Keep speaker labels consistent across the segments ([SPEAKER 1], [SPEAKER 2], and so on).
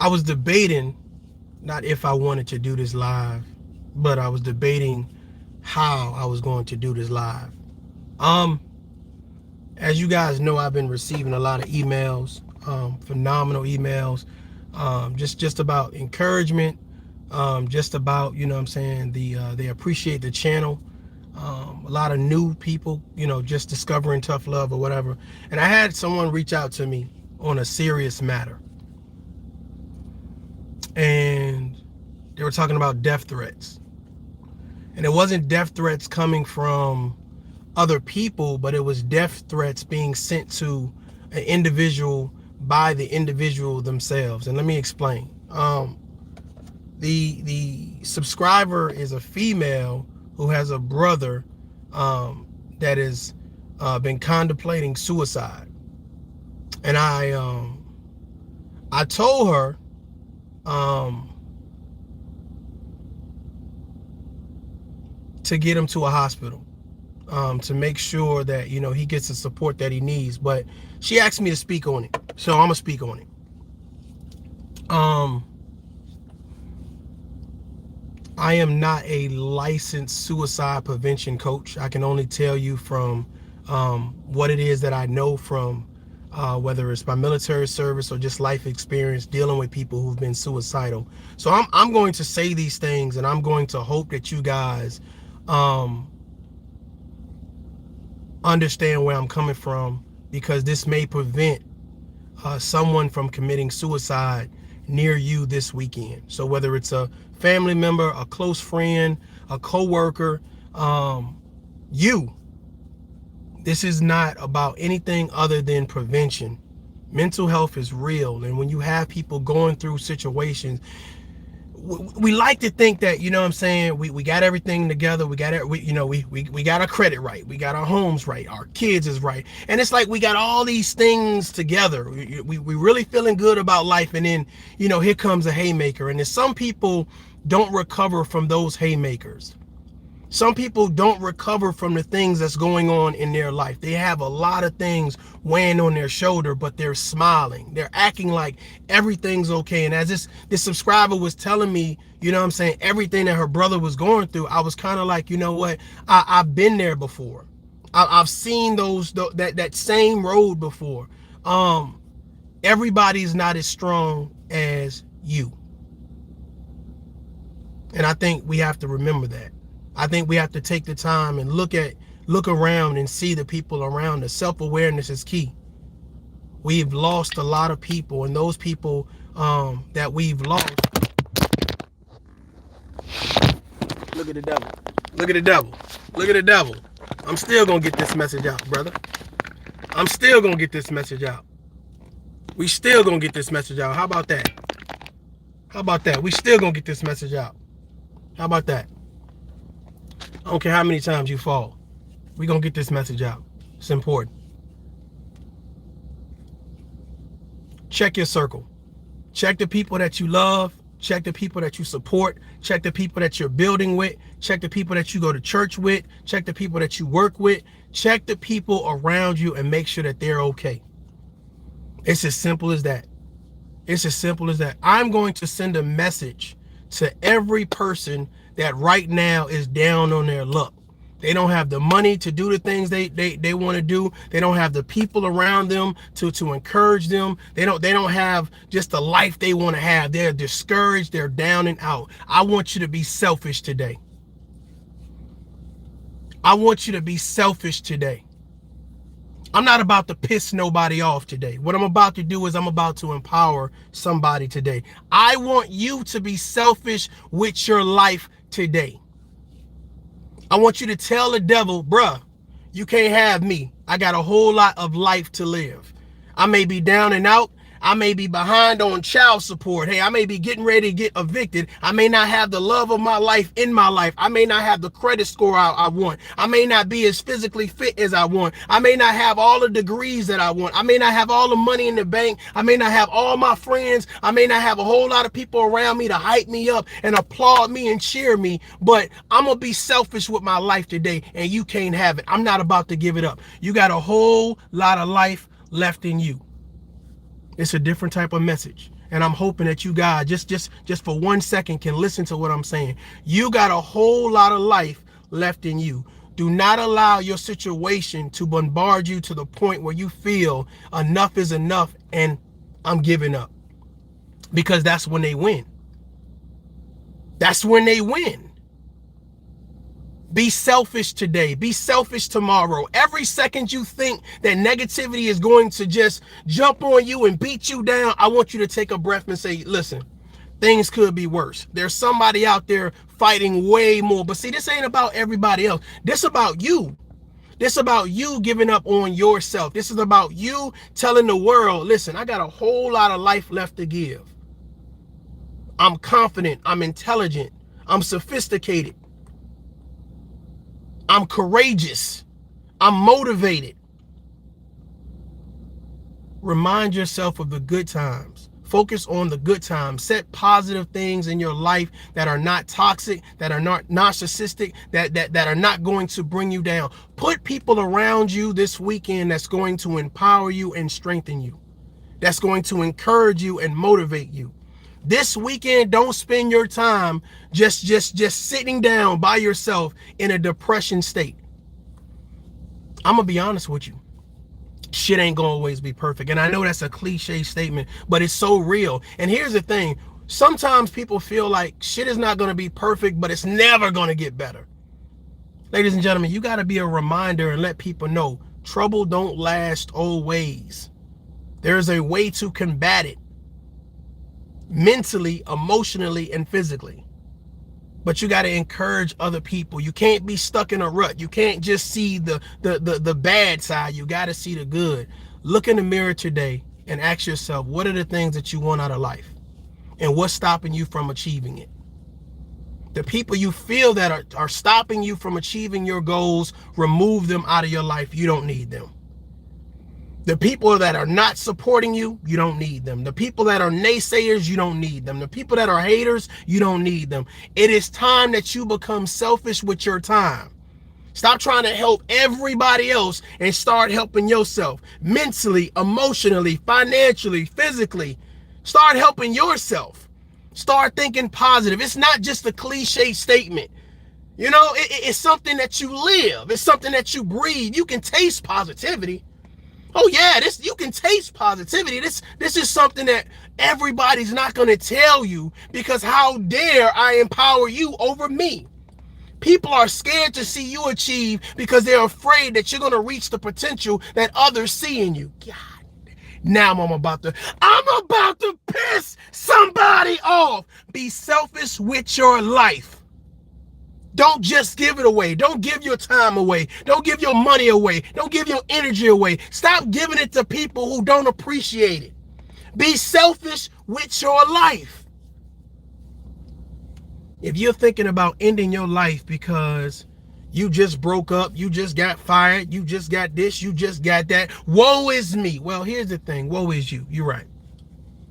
[SPEAKER 1] I was debating not if I wanted to do this live, but I was debating how I was going to do this live. Um, as you guys know, I've been receiving a lot of emails, phenomenal emails, just about encouragement, just about, you know what I'm saying, they appreciate the channel. A lot of new people, you know, just discovering tough love or whatever. And I had someone reach out to me on a serious matter. And they were talking about death threats. And it wasn't death threats coming from other people, but it was death threats being sent to an individual by the individual themselves. And let me explain. The subscriber is a female who has a brother that has been contemplating suicide. And I told her to get him to a hospital, to make sure that, you know, he gets the support that he needs. But she asked me to speak on it, so I'm gonna speak on it. I am not a licensed suicide prevention coach. I can only tell you from what it is that I know from whether it's my military service or just life experience dealing with people who've been suicidal. So I'm going to say these things, and I'm going to hope that you guys understand where I'm coming from, because this may prevent someone from committing suicide near you this weekend. So whether it's a family member, a close friend, a coworker, this is not about anything other than prevention. Mental health is real, and when you have people going through situations, we like to think that, you know what I'm saying, we got everything together, we got our credit right, we got our homes right, our kids is right, and it's like we got all these things together. We really feeling good about life, and then, you know, here comes a haymaker. And then some people don't recover from those haymakers. Some people don't recover from the things that's going on in their life. They have a lot of things weighing on their shoulder, but they're smiling. They're acting like everything's okay. And as this subscriber was telling me, you know what I'm saying, everything that her brother was going through, I was kind of like, you know what, I've been there before. I've seen that same road before. Everybody's not as strong as you. And I think we have to remember that. I think we have to take the time and look around and see the people around us. Self-awareness is key. We've lost a lot of people, and those people that we've lost. Look at the devil. Look at the devil. Look at the devil. I'm still gonna get this message out, brother. I'm still gonna get this message out. We still gonna get this message out. How about that? How about that? We still gonna get this message out. How about that? I don't care how many times you fall. We're going to get this message out. It's important. Check your circle. Check the people that you love. Check the people that you support. Check the people that you're building with. Check the people that you go to church with. Check the people that you work with. Check the people around you and make sure that they're okay. It's as simple as that. It's as simple as that. I'm going to send a message to every person that right now is down on their luck. They don't have the money to do the things they want to do. They don't have the people around them to encourage them. They don't have just the life they want to have. They're discouraged. They're down and out. I want you to be selfish today. I want you to be selfish today. I'm not about to piss nobody off today. What I'm about to do is I'm about to empower somebody today. I want you to be selfish with your life today. I want you to tell the devil, bruh, you can't have me. I got a whole lot of life to live. I may be down and out. I may be behind on child support. Hey, I may be getting ready to get evicted. I may not have the love of my life in my life. I may not have the credit score I want. I may not be as physically fit as I want. I may not have all the degrees that I want. I may not have all the money in the bank. I may not have all my friends. I may not have a whole lot of people around me to hype me up and applaud me and cheer me. But I'm going to be selfish with my life today, and you can't have it. I'm not about to give it up. You got a whole lot of life left in you. It's a different type of message. and I'm hoping that you guys just for 1 second can listen to what I'm saying. You got a whole lot of life left in you. Do not allow your situation to bombard you to the point where you feel enough is enough and I'm giving up. Because that's when they win. That's when they win. Be selfish today. Be selfish tomorrow. Every second you think that negativity is going to just jump on you and beat you down, I want you to take a breath and say, listen, things could be worse. There's somebody out there fighting way more. But see, this ain't about everybody else. This about you. This about you giving up on yourself. This is about you telling the world, listen, I got a whole lot of life left to give. I'm confident. I'm intelligent. I'm sophisticated. I'm courageous. I'm motivated. Remind yourself of the good times. Focus on the good times. Set positive things in your life that are not toxic, that are not narcissistic, that are not going to bring you down. Put people around you this weekend that's going to empower you and strengthen you. That's going to encourage you and motivate you. This weekend, don't spend your time just sitting down by yourself in a depression state. I'm going to be honest with you. Shit ain't going to always be perfect. And I know that's a cliche statement, but it's so real. And here's the thing. Sometimes people feel like shit is not going to be perfect, but it's never going to get better. Ladies and gentlemen, you got to be a reminder and let people know trouble don't last always. There's a way to combat it. Mentally, emotionally, and physically. But you got to encourage other people. You can't be stuck in a rut. You can't just see the bad side. You got to see the good. Look in the mirror today and ask yourself, what are the things that you want out of life? And what's stopping you from achieving it? The people you feel that are stopping you from achieving your goals, remove them out of your life. You don't need them. The people that are not supporting you, you don't need them. The people that are naysayers, you don't need them. The people that are haters, you don't need them. It is time that you become selfish with your time. Stop trying to help everybody else and start helping yourself. Mentally, emotionally, financially, physically. Start helping yourself. Start thinking positive. It's not just a cliche statement. You know, it's something that you live. It's something that you breathe. You can taste positivity. Oh yeah, you can taste positivity. This is something that everybody's not going to tell you, because how dare I empower you over me? People are scared to see you achieve because they're afraid that you're going to reach the potential that others see in you. God, now I'm about to piss somebody off. Be selfish with your life. Don't just give it away. Don't give your time away. Don't give your money away. Don't give your energy away. Stop giving it to people who don't appreciate it. Be selfish with your life. If you're thinking about ending your life because you just broke up, you just got fired, you just got this, you just got that, woe is me. Well, here's the thing. Woe is you. You're right.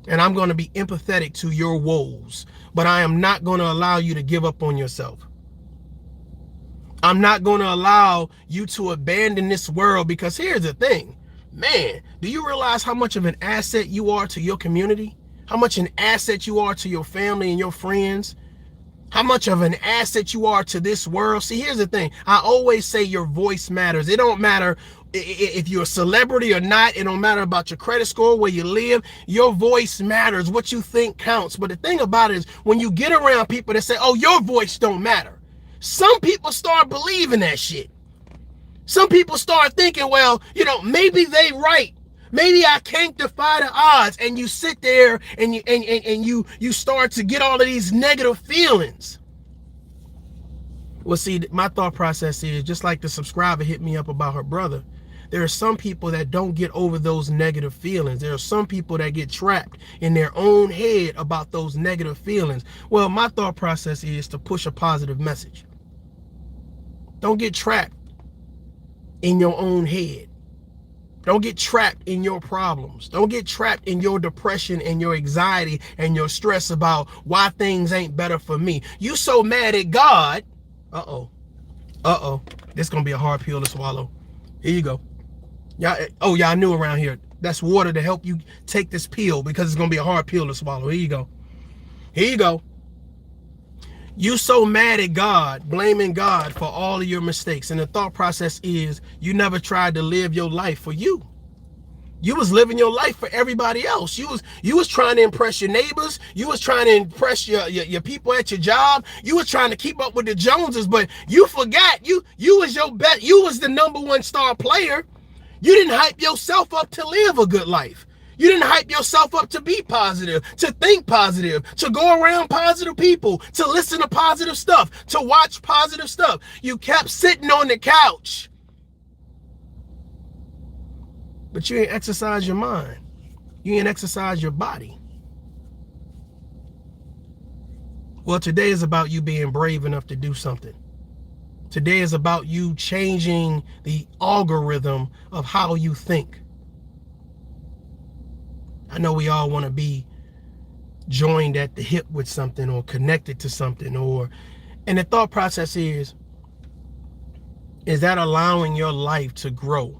[SPEAKER 1] And I'm going to be empathetic to your woes, but I am not going to allow you to give up on yourself. I'm not going to allow you to abandon this world, because here's the thing, man, do you realize how much of an asset you are to your community? How much an asset you are to your family and your friends? How much of an asset you are to this world? See, here's the thing. I always say your voice matters. It don't matter if you're a celebrity or not. It don't matter about your credit score, where you live. Your voice matters. What you think counts. But the thing about it is, when you get around people that say, oh, your voice don't matter, some people start believing that shit. Some people start thinking, well, you know, maybe they right. Maybe I can't defy the odds. And you sit there and you start to get all of these negative feelings. Well, see, my thought process is just like the subscriber hit me up about her brother. There are some people that don't get over those negative feelings. There are some people that get trapped in their own head about those negative feelings. Well, my thought process is to push a positive message. Don't get trapped in your own head. Don't get trapped in your problems. Don't get trapped in your depression and your anxiety and your stress about why things ain't better for me. You so mad at God. Uh-oh. This is going to be a hard pill to swallow. Here you go. Y'all, y'all new around here. That's water to help you take this pill, because it's going to be a hard pill to swallow. Here you go. Here you go. You so mad at God, blaming God for all of your mistakes. And the thought process is you never tried to live your life for you. You was living your life for everybody else. You was trying to impress your neighbors. You was trying to impress your people at your job. You was trying to keep up with the Joneses, but you forgot you was your best. You was the #1 star player. You didn't hype yourself up to live a good life. You didn't hype yourself up to be positive, to think positive, to go around positive people, to listen to positive stuff, to watch positive stuff. You kept sitting on the couch, but you ain't exercise your mind. You ain't exercise your body. Well, today is about you being brave enough to do something. Today is about you changing the algorithm of how you think. I know we all want to be joined at the hip with something or connected to something, and the thought process is that allowing your life to grow?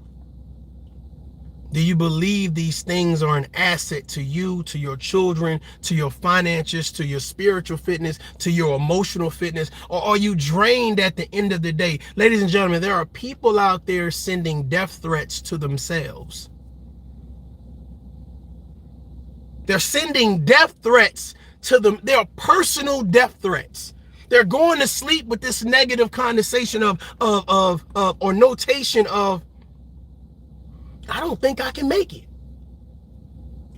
[SPEAKER 1] Do you believe these things are an asset to you, to your children, to your finances, to your spiritual fitness, to your emotional fitness? Or are you drained at the end of the day? Ladies and gentlemen, there are people out there sending death threats to themselves. They're sending death threats to them. They're personal death threats. They're going to sleep with this negative connotation or notation of, I don't think I can make it.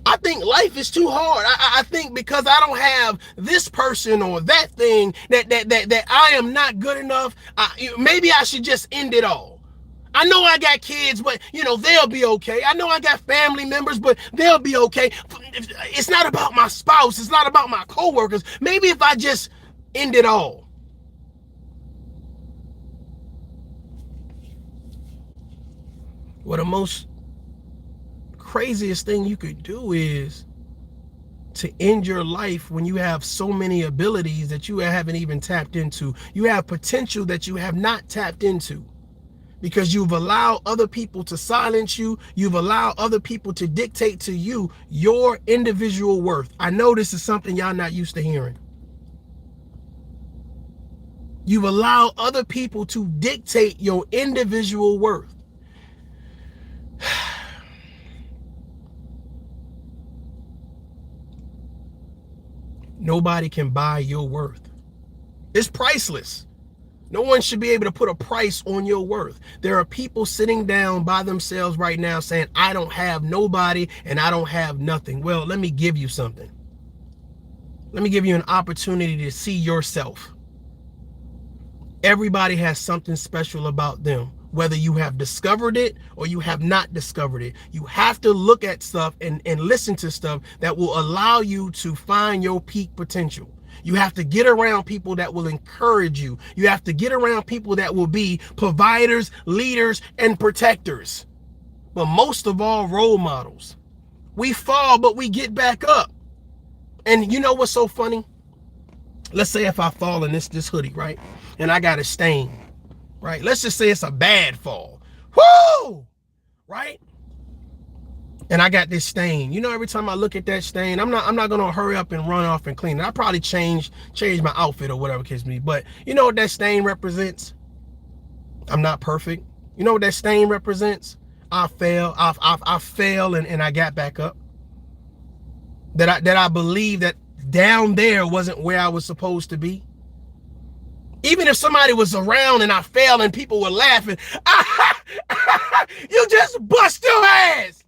[SPEAKER 1] I think life is too hard. I think because I don't have this person or that thing that I am not good enough. Maybe I should just end it all. I know I got kids, but they'll be okay. I know I got family members, but they'll be okay. It's not about my spouse. It's not about my coworkers. Maybe if I just end it all. Well, the most craziest thing you could do is to end your life when you have so many abilities that you haven't even tapped into. You have potential that you have not tapped into because you've allowed other people to silence you. You've allowed other people to dictate to you your individual worth. I know this is something y'all not used to hearing. You've allowed other people to dictate your individual worth. Nobody can buy your worth. It's priceless. No one should be able to put a price on your worth. There are people sitting down by themselves right now saying, I don't have nobody and I don't have nothing. Well, let me give you something. Let me give you an opportunity to see yourself. Everybody has something special about them, whether you have discovered it or you have not discovered it. You have to look at stuff and listen to stuff that will allow you to find your peak potential. You have to get around people that will encourage you. You have to get around people that will be providers, leaders, and protectors. But most of all, role models. We fall, but we get back up. And you know what's so funny? Let's say if I fall in this hoodie, right? And I got a stain, right? Let's just say it's a bad fall. Whoo! Right? And I got this stain. Every time I look at that stain, I'm not gonna hurry up and run off and clean it. I probably change my outfit or whatever case may be. But you know what that stain represents? I'm not perfect. You know what that stain represents? I fail. I fail and I got back up. That I believe that down there wasn't where I was supposed to be. Even if somebody was around and I fell and people were laughing, you just bust your ass.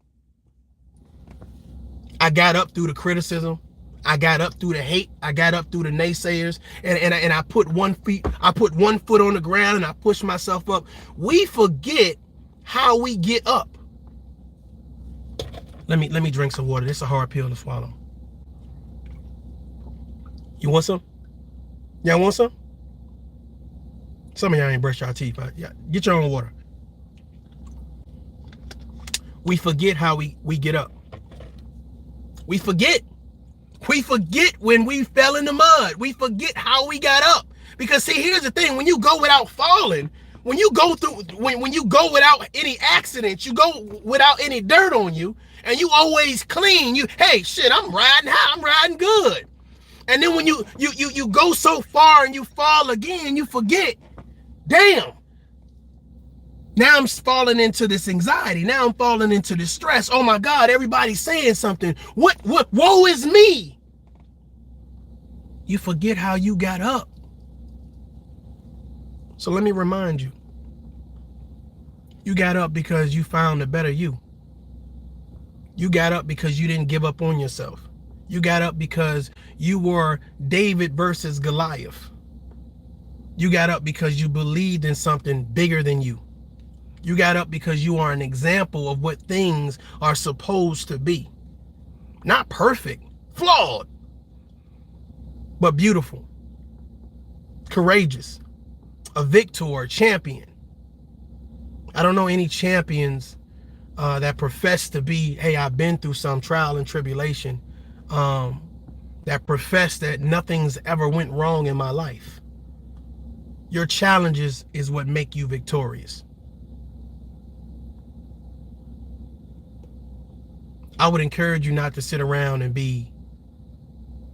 [SPEAKER 1] I got up through the criticism. I got up through the hate. I got up through the naysayers. And I put one foot on the ground and I pushed myself up. We forget how we get up. Let me drink some water. This is a hard pill to swallow. You want some? Y'all want some? Some of y'all ain't brushed your teeth. Yeah, get your own water. We forget how we get up. We forget. We forget when we fell in the mud. We forget how we got up. Because see, here's the thing. When you go without falling, when you go through, when you go without any accidents, you go without any dirt on you, and you always clean, hey, shit, I'm riding high, I'm riding good. And then when you go so far and you fall again, you forget, damn, now I'm falling into this anxiety. Now I'm falling into this stress. Oh my God, everybody's saying something. What, woe is me. You forget how you got up. So let me remind you, you got up because you found a better you. You got up because you didn't give up on yourself. You got up because you were David versus Goliath. You got up because you believed in something bigger than you. You got up because you are an example of what things are supposed to be. Not perfect, flawed, but beautiful, courageous, a victor, a champion. I don't know any champions that profess to be, hey, I've been through some trial and tribulation, that profess that nothing's ever went wrong in my life. Your challenges is what make you victorious. I would encourage you not to sit around and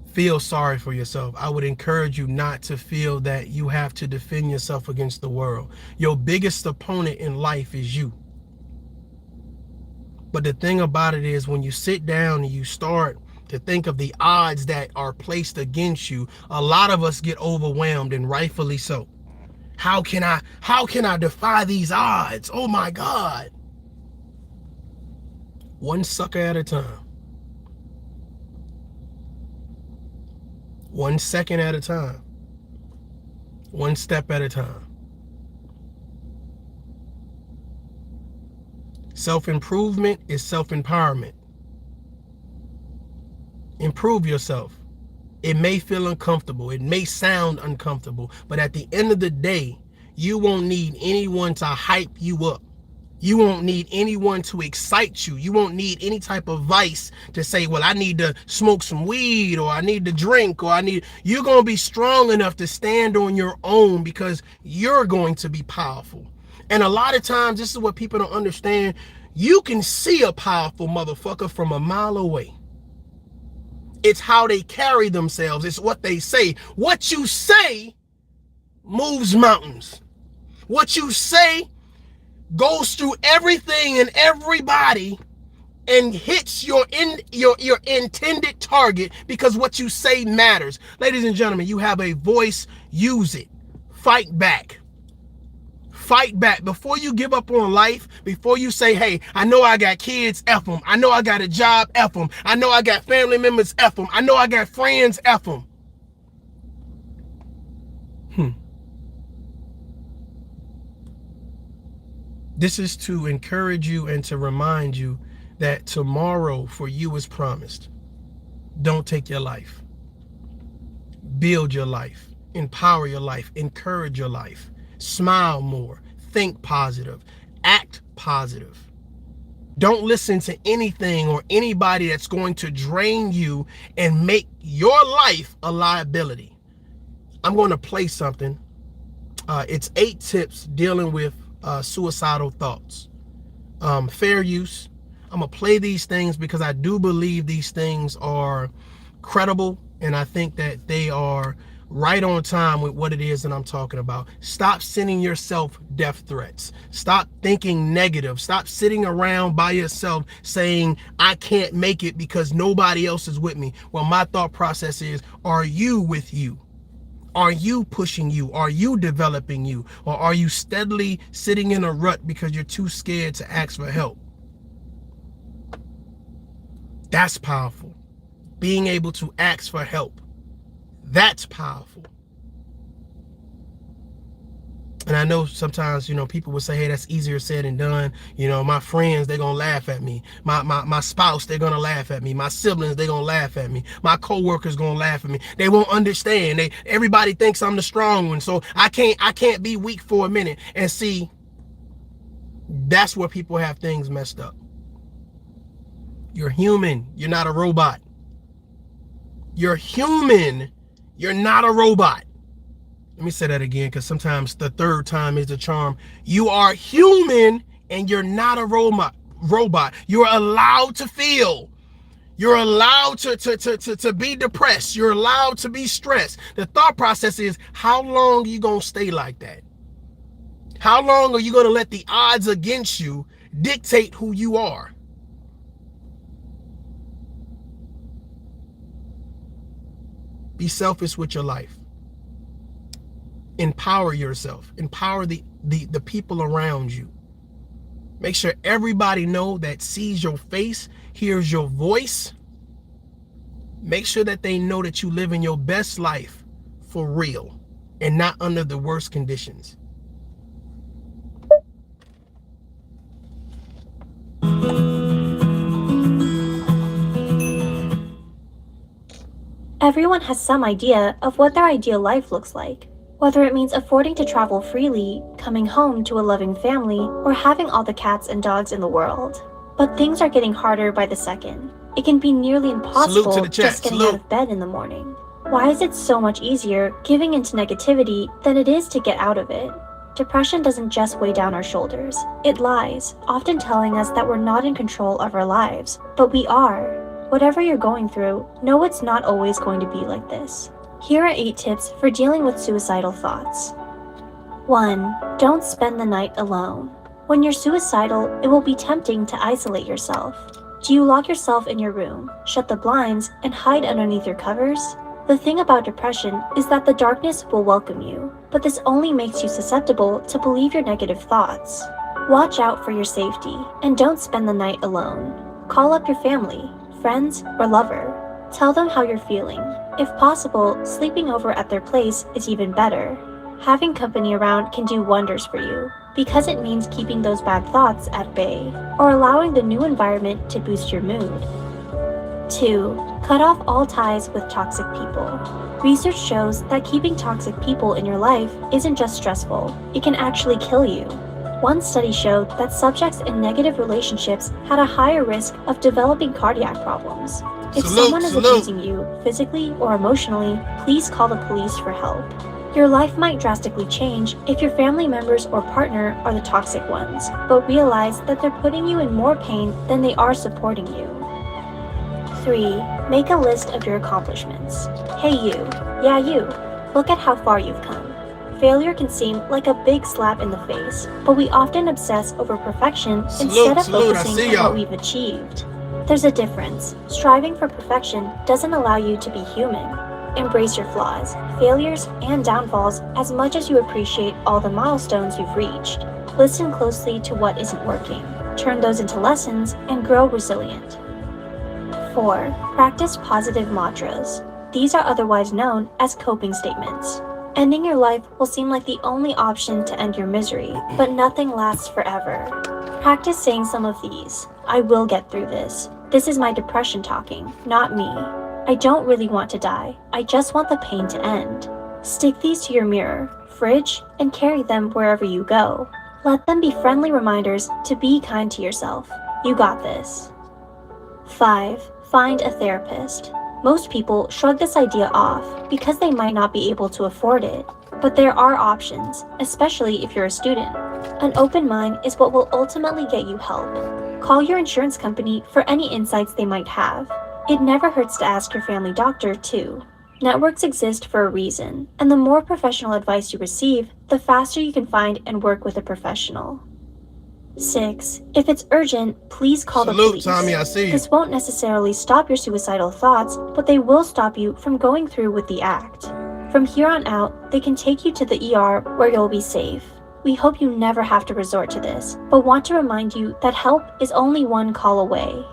[SPEAKER 1] feel sorry for yourself. I would encourage you not to feel that you have to defend yourself against the world. Your biggest opponent in life is you. But the thing about it is, when you sit down and you start to think of the odds that are placed against you, a lot of us get overwhelmed, and rightfully so. How can I defy these odds? Oh my God. One sucker at a time. One second at a time. One step at a time. Self-improvement is self-empowerment. Improve yourself. It may feel uncomfortable. It may sound uncomfortable, but at the end of the day, you won't need anyone to hype you up. You won't need anyone to excite you. You won't need any type of vice to say, well, I need to smoke some weed, or I need to drink, or you're going to be strong enough to stand on your own, because you're going to be powerful. And a lot of times, this is what people don't understand. You can see a powerful motherfucker from a mile away. It's how they carry themselves. It's what they say. What you say moves mountains. What you say goes through everything and everybody and hits your intended target, because what you say matters. Ladies and gentlemen, you have a voice. Use it. Fight back. Fight back. Before you give up on life, before you say, hey, I know I got kids, F them. I know I got a job, F them. I know I got family members, F them. I know I got friends, F them. This is to encourage you and to remind you that tomorrow for you is promised. Don't take your life. Build your life. Empower your life. Encourage your life. Smile more. Think positive. Act positive. Don't listen to anything or anybody that's going to drain you and make your life a liability. I'm going to play something. It's 8 tips dealing with suicidal thoughts. Fair use. I'm going to play these things because I do believe these things are credible, and I think that they are right on time with what it is that I'm talking about. Stop sending yourself death threats. Stop thinking negative. Stop sitting around by yourself saying, I can't make it because nobody else is with me. Well, my thought process is, are you with you? Are you pushing you? Are you developing you? Or are you steadily sitting in a rut because you're too scared to ask for help? That's powerful. Being able to ask for help. That's powerful. And I know sometimes, people will say, hey, that's easier said than done. My friends, they're going to laugh at me. My spouse, they're going to laugh at me. My siblings, they're going to laugh at me. My coworkers going to laugh at me. They won't understand. Everybody thinks I'm the strong one. So I can't be weak for a minute. And see, that's where people have things messed up. You're human. You're not a robot. You're human. You're not a robot. Let me say that again, because sometimes the third time is the charm. You are human and you're not a robot. You're allowed to feel. You're allowed to be depressed. You're allowed to be stressed. The thought process is, how long are you going to stay like that? How long are you going to let the odds against you dictate who you are? Be selfish with your life. Empower yourself. Empower the people around you. Make sure everybody sees your face, hears your voice. Make sure that they know that you live in your best life for real and not under the worst conditions.
[SPEAKER 2] Everyone has some idea of what their ideal life looks like, whether it means affording to travel freely, coming home to a loving family, or having all the cats and dogs in the world. But things are getting harder by the second. It can be nearly impossible just getting out of bed in the morning. Why is it so much easier giving into negativity than it is to get out of it? Depression doesn't just weigh down our shoulders. It lies, often telling us that we're not in control of our lives, but we are. Whatever you're going through, know it's not always going to be like this. Here are 8 tips for dealing with suicidal thoughts. 1. Don't spend the night alone. When you're suicidal, it will be tempting to isolate yourself. Do you lock yourself in your room, shut the blinds, and hide underneath your covers? The thing about depression is that the darkness will welcome you, but this only makes you susceptible to believe your negative thoughts. Watch out for your safety, and don't spend the night alone. Call up your family, friends, or lover. Tell them how you're feeling. If possible, sleeping over at their place is even better. Having company around can do wonders for you, because it means keeping those bad thoughts at bay, or allowing the new environment to boost your mood. 2. Cut off all ties with toxic people. Research shows that keeping toxic people in your life isn't just stressful, it can actually kill you. One study showed that subjects in negative relationships had a higher risk of developing cardiac problems. If someone is abusing you, physically or emotionally, please call the police for help. Your life might drastically change if your family members or partner are the toxic ones, but realize that they're putting you in more pain than they are supporting you. 3. Make a list of your accomplishments. Hey you, yeah you, look at how far you've come. Failure can seem like a big slap in the face, but we often obsess over perfection instead of focusing on what we've achieved. There's a difference. Striving for perfection doesn't allow you to be human. Embrace your flaws, failures, and downfalls as much as you appreciate all the milestones you've reached. Listen closely to what isn't working, turn those into lessons, and grow resilient. 4. Practice positive mantras. These are otherwise known as coping statements. Ending your life will seem like the only option to end your misery, but nothing lasts forever. Practice saying some of these. I will get through this. This is my depression talking, not me. I don't really want to die. I just want the pain to end. Stick these to your mirror, fridge, and carry them wherever you go. Let them be friendly reminders to be kind to yourself. You got this. 5. Find a therapist. Most people shrug this idea off because they might not be able to afford it, but there are options, especially if you're a student. An open mind is what will ultimately get you help. Call your insurance company for any insights they might have. It never hurts to ask your family doctor, too. Networks exist for a reason, and the more professional advice you receive, the faster you can find and work with a professional. 6. If it's urgent, please call the police.
[SPEAKER 1] Tommy, I see you.
[SPEAKER 2] This won't necessarily stop your suicidal thoughts, but they will stop you from going through with the act. From here on out, they can take you to the ER where you'll be safe. We hope you never have to resort to this, but want to remind you that help is only one call away.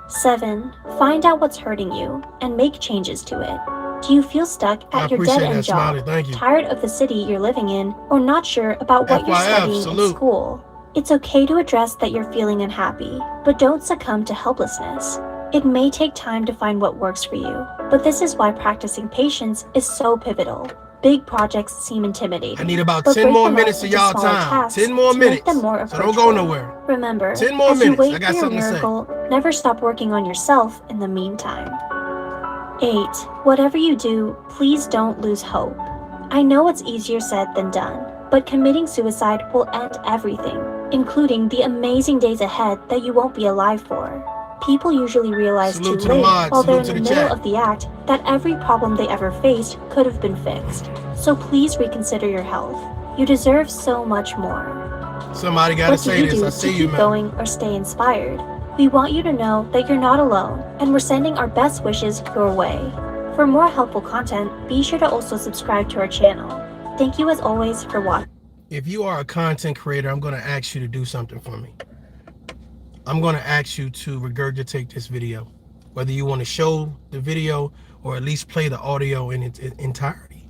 [SPEAKER 2] 7. Find out what's hurting you and make changes to it. Do you feel stuck at your dead-end job, tired of the city you're living in, or not sure about what you're studying in school? It's okay to address that you're feeling unhappy, but don't succumb to helplessness. It may take time to find what works for you, but this is why practicing patience is so pivotal. Big projects seem intimidating.
[SPEAKER 1] I need about 10 more minutes of y'all time. 10 more minutes. So don't go nowhere.
[SPEAKER 2] Remember,
[SPEAKER 1] 10 more
[SPEAKER 2] as
[SPEAKER 1] minutes.
[SPEAKER 2] you wait
[SPEAKER 1] I got
[SPEAKER 2] for your
[SPEAKER 1] something
[SPEAKER 2] miracle, never stop working on yourself in the meantime. 8. Whatever you do, please don't lose hope. I know it's easier said than done, but committing suicide will end everything, including the amazing days ahead that you won't be alive for. People usually realize too
[SPEAKER 1] Salute to the
[SPEAKER 2] late,
[SPEAKER 1] mods.
[SPEAKER 2] while they're
[SPEAKER 1] Salute
[SPEAKER 2] in
[SPEAKER 1] to
[SPEAKER 2] the
[SPEAKER 1] the
[SPEAKER 2] middle
[SPEAKER 1] chat.
[SPEAKER 2] of the act, that every problem they ever faced could have been fixed. So please reconsider your health. You deserve so much more.
[SPEAKER 1] Somebody got to
[SPEAKER 2] What do
[SPEAKER 1] say
[SPEAKER 2] you
[SPEAKER 1] this. I
[SPEAKER 2] do to
[SPEAKER 1] see you,
[SPEAKER 2] keep
[SPEAKER 1] man.
[SPEAKER 2] going or stay inspired? We want you to know that you're not alone, and we're sending our best wishes your way. For more helpful content, be sure to also subscribe to our channel. Thank you as always for watching.
[SPEAKER 1] If you are a content creator, I'm going to ask you to do something for me. I'm going to ask you to regurgitate this video, whether you want to show the video or at least play the audio in its entirety.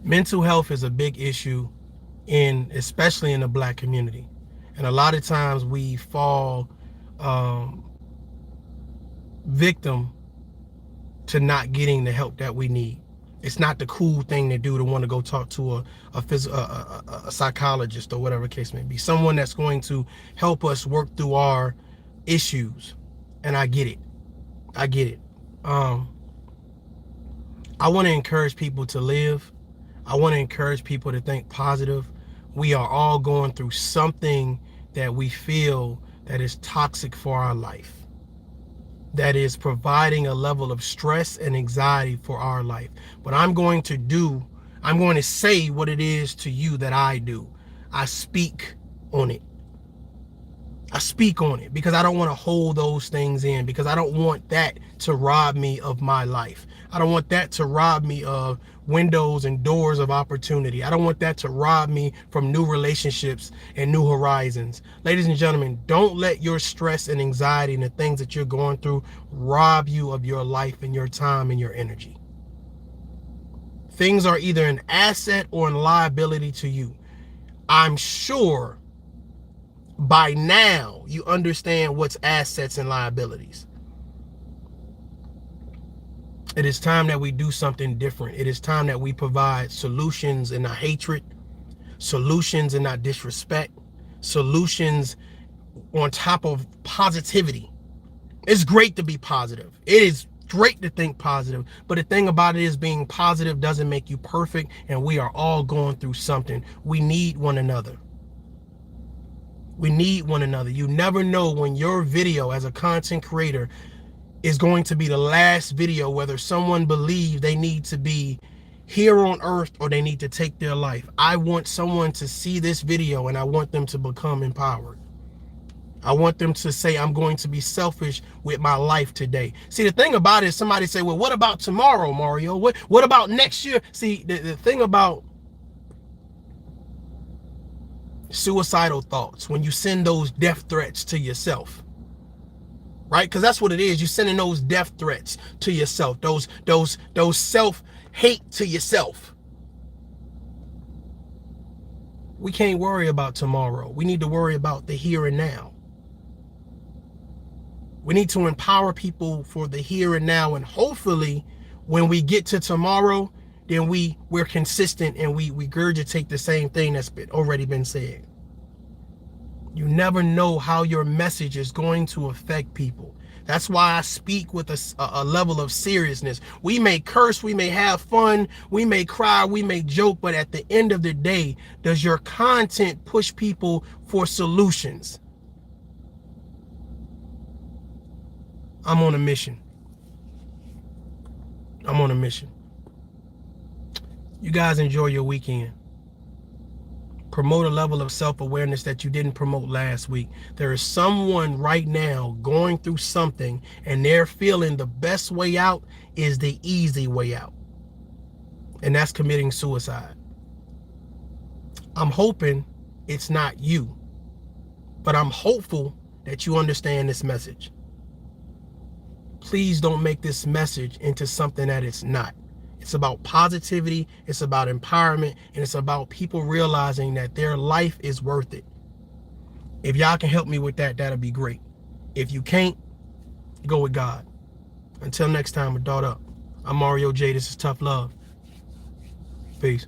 [SPEAKER 1] Mental health is a big issue especially in the Black community. And a lot of times we fall victim to not getting the help that we need. It's not the cool thing to do to want to go talk to a psychologist or whatever the case may be. Someone that's going to help us work through our issues. And I get it. I get it. I want to encourage people to live. I want to encourage people to think positive. We are all going through something that we feel that is toxic for our life, that is providing a level of stress and anxiety for our life. But I'm going to say what it is to you that I do. I speak on it. I speak on it because I don't want to hold those things in, because I don't want that to rob me of my life. I don't want that to rob me of windows and doors of opportunity. I don't want that to rob me from new relationships and new horizons. Ladies and gentlemen, don't let your stress and anxiety and the things that you're going through rob you of your life and your time and your energy. Things are either an asset or a liability to you. I'm sure by now you understand what's assets and liabilities. It is time that we do something different. It is time that we provide solutions and not hatred, solutions and not disrespect, solutions on top of positivity. It's great to be positive. It is great to think positive, but the thing about it is being positive doesn't make you perfect, and we are all going through something. We need one another. We need one another. You never know when your video as a content creator is going to be the last video, whether someone believes they need to be here on earth or they need to take their life. I want someone to see this video and I want them to become empowered. I want them to say, I'm going to be selfish with my life today. See, the thing about it is somebody say, well, what about tomorrow, Mario? What about next year? See, the thing about suicidal thoughts, when you send those death threats to yourself, right? Because that's what it is. You're sending those death threats to yourself, those self-hate to yourself. We can't worry about tomorrow. We need to worry about the here and now. We need to empower people for the here and now, and hopefully when we get to tomorrow, then we're consistent and we regurgitate the same thing that's already been said. You never know how your message is going to affect people. That's why I speak with a level of seriousness. We may curse, we may have fun, we may cry, we may joke, but at the end of the day, does your content push people for solutions? I'm on a mission. I'm on a mission. You guys enjoy your weekend. Promote a level of self-awareness that you didn't promote last week. There is someone right now going through something and they're feeling the best way out is the easy way out. And that's committing suicide. I'm hoping it's not you, but I'm hopeful that you understand this message. Please don't make this message into something that it's not. It's about positivity, it's about empowerment, and it's about people realizing that their life is worth it. If y'all can help me with that, that'll be great. If you can't, go with God. Until next time, adult up. I'm Mario J. This is Tough Love. Peace.